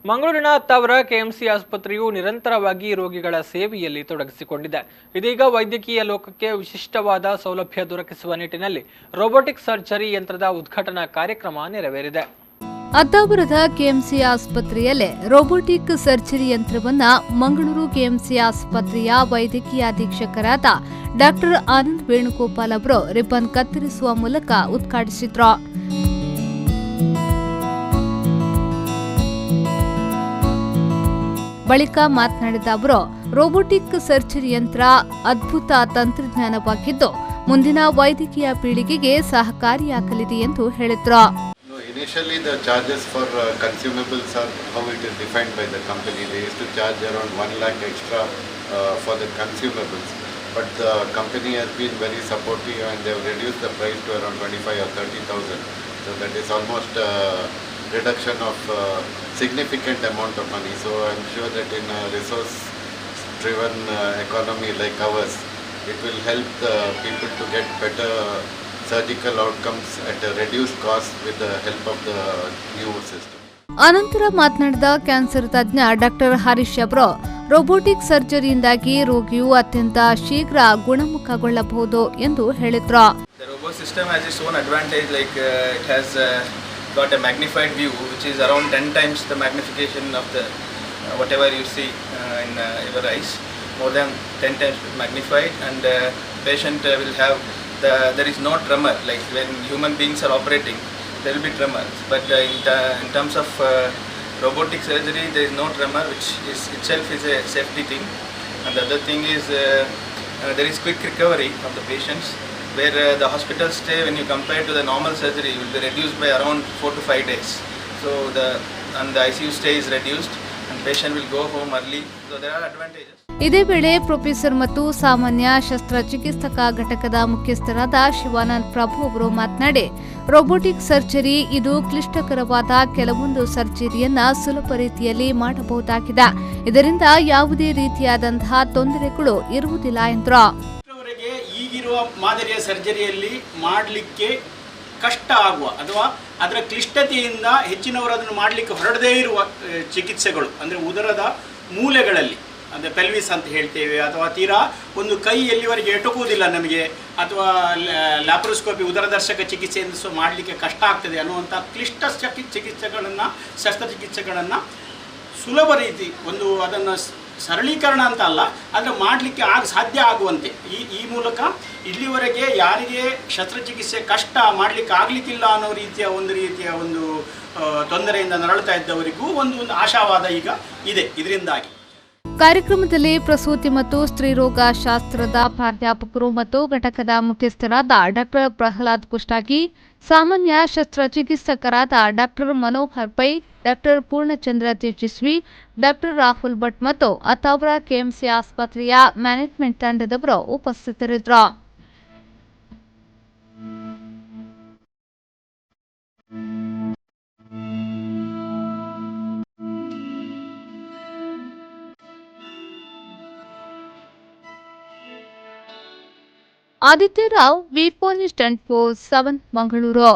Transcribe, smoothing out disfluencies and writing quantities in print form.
ಮಂಗಳೂರಿನ ಅತ್ತಾವರ ಕೆಎಂಸಿ ಆಸ್ಪತ್ರೆಯು ನಿರಂತರವಾಗಿ ರೋಗಿಗಳ ಸೇವೆಯಲ್ಲಿ ತೊಡಗಿಸಿಕೊಂಡಿದೆ. ಇದೀಗ ವೈದ್ಯಕೀಯ ಲೋಕಕ್ಕೆ ವಿಶಿಷ್ಟವಾದ ಸೌಲಭ್ಯ ದೊರಕಿಸುವ ನಿಟ್ಟಿನಲ್ಲಿ ರೋಬೋಟಿಕ್ ಸರ್ಜರಿ ಯಂತ್ರದ ಉದ್ಘಾಟನಾ ಕಾರ್ಯಕ್ರಮ ನೆರವೇರಿದೆ. ಅತ್ತಾವರದ ಕೆಎಂಸಿ ಆಸ್ಪತ್ರೆಯಲ್ಲೇ ರೋಬೋಟಿಕ್ ಸರ್ಜರಿ ಯಂತ್ರವನ್ನ ಮಂಗಳೂರು ಕೆಎಂಸಿ ಆಸ್ಪತ್ರೆಯ ವೈದ್ಯಕೀಯ ಅಧೀಕ್ಷಕರಾದ ಡಾಕ್ಟರ್ ಆನಂದ್ ವೇಣುಗೋಪಾಲ್ ಅವರು ರಿಬ್ಬನ್ ಕತ್ತರಿಸುವ ಮೂಲಕ ಉದ್ಘಾಟಿಸಿದ್ರು. ಬಳಿಕ ಮಾತನಾಡಿದ ಅವರು, ರೋಬೋಟಿಕ್ ಸರ್ಜರಿ ಯಂತ್ರ ಅದ್ಭುತ ತಂತ್ರಜ್ಞಾನವಾಗಿದ್ದು ಮುಂದಿನ ವೈದ್ಯಕೀಯ ಪೀಳಿಗೆಗೆ ಸಹಕಾರಿಯಾಗಲಿದೆ ಎಂದು ಹೇಳಿದ್ರು. Initially, the charges for consumables are how it is defined by the company. They used to charge around 1 lakh extra for the consumables. But the company has been very supportive and they have reduced the price to around 25 or 30,000. So that is almost reduction of significant amount of money. So I'm sure that in a resource-driven economy like ours, it will help the people to get better surgical outcomes at a reduced cost with the help of the new system. ಅನಂತರ ಮಾತನಾಡಿದ cancer ತಜ್ಞ doctor Harish ಅವರು, robotic ಸರ್ಜರಿಯಿಂದಾಗಿ ರೋಗಿಯು ಅತ್ಯಂತ ಶೀಘ್ರ ಗುಣಮುಖಗೊಳ್ಳಬಹುದು ಎಂದು ಹೇಳಿದ್ರು. The robot system has its own advantage, like it has got a magnified view which is around 10 times the magnification of the whatever you see in your eyes, more than 10 times magnified, and patient will have there is no tremor, like when human beings are operating there will be tremor, but in terms of robotic surgery there is no tremor, which is itself is a safety thing. And the other thing is there is quick recovery of the patients, where the hospital stay, when you compare to the normal surgery, will be reduced by around 4 to 5 days. So the ICU stay is reduced and patient will go home early. So there are advantages. ಇದೇ ವೇಳೆ professor ಮತ್ತು ಸಾಮಾನ್ಯ ಶಸ್ತ್ರಚಿಕಿತ್ಸಕ ಘಟಕದ ಮುಖ್ಯಸ್ಥರಾದ ಶಿವಾನಂದ್ ಪ್ರಭು ಅವರು ಮಾತನಾಡಿ, robotic surgery ಇದು ಕ್ಲಿಷ್ಟಕರವಾದ ಕೆಲವೊಂದು ಸರ್ಜರಿಯನ್ನ ಸುಲಭ ರೀತಿಯಲ್ಲಿ ಮಾಡಬಹುದಾಗಿದೆ. ಇದರಿಂದ ಯಾವುದೇ ರೀತಿಯಾದಂತಹ ತೊಂದರೆಗಳು ಇರುವುದಿಲ್ಲ ಎಂದರು. ಈಗಿರುವ ಮಾದರಿಯ ಸರ್ಜರಿಯಲ್ಲಿ ಮಾಡಲಿಕ್ಕೆ ಕಷ್ಟ ಆಗುವ ಅಥವಾ ಅದರ ಕ್ಲಿಷ್ಟತೆಯಿಂದ ಹೆಚ್ಚಿನವರು ಅದನ್ನು ಮಾಡಲಿಕ್ಕೆ ಹೊರಡದೇ ಇರುವ ಚಿಕಿತ್ಸೆಗಳು, ಅಂದರೆ ಉದರದ ಮೂಲೆಗಳಲ್ಲಿ, ಅಂದರೆ ಪೆಲ್ವಿಸ್ ಅಂತ ಹೇಳ್ತೇವೆ, ಅಥವಾ ತೀರಾ ಒಂದು ಕೈ ಎಲ್ಲಿವರೆಗೆ ಎಟುಕುವುದಿಲ್ಲ ನಮಗೆ, ಅಥವಾ ಲ್ಯಾಪ್ರೋಸ್ಕೋಪಿ ಉದರದರ್ಶಕ ಚಿಕಿತ್ಸೆಯನ್ನು ಮಾಡಲಿಕ್ಕೆ ಕಷ್ಟ ಆಗ್ತದೆ ಅನ್ನುವಂಥ ಕ್ಲಿಷ್ಟ ಚಿಕಿತ್ಸೆಗಳನ್ನು, ಶಸ್ತ್ರಚಿಕಿತ್ಸೆಗಳನ್ನು ಸುಲಭ ರೀತಿ ಒಂದು ಅದನ್ನು ಸರಳೀಕರಣ ಅಂತ ಅಲ್ಲ, ಆದರೆ ಮಾಡಲಿಕ್ಕೆ ಸಾಧ್ಯ ಆಗುವಂತೆ ಈ ಮೂಲಕ ಇಲ್ಲಿವರೆಗೆ ಯಾರಿಗೆ ಶಸ್ತ್ರಚಿಕಿತ್ಸೆ ಕಷ್ಟ ಮಾಡಲಿಕ್ಕೆ ಆಗಲಿಕ್ಕಿಲ್ಲ ಅನ್ನೋ ರೀತಿಯ ಒಂದು ತೊಂದರೆಯಿಂದ ನರಳುತ್ತಾ ಇದ್ದವರಿಗೂ ಒಂದು ಆಶಾವಾದ ಈಗ ಇದೆ ಇದರಿಂದಾಗಿ. ಕಾರ್ಯಕ್ರಮದಲ್ಲಿ ಪ್ರಸೂತಿ ಮತ್ತು ಸ್ತ್ರೀರೋಗ ಶಾಸ್ತ್ರದ ಪ್ರಾಧ್ಯಾಪಕರು ಮತ್ತು ಘಟಕದ ಮುಖ್ಯಸ್ಥರಾದ ಡಾಕ್ಟರ್ ಪ್ರಹ್ಲಾದ್ ಕುಷ್ಟಗಿ, ಸಾಮಾನ್ಯ ಶಸ್ತ್ರಚಿಕಿತ್ಸಕರಾದ doctor Manohar Pai, doctor Poornachandra Tejaswi, doctor Rahul Bhat ಮತ್ತು ಅತ್ತಾವರ ಕೆಎಂಸಿ ಆಸ್ಪತ್ರೆಯ ಮ್ಯಾನೇಜ್ಮೆಂಟ್ ತಂಡದವರು ಉಪಸ್ಥಿತರಿದ್ದರು. ಆದಿತ್ಯ ರಾವ್, ವಿ4 ನ್ಯೂಸ್ 24/7 ಮಂಗಳೂರು.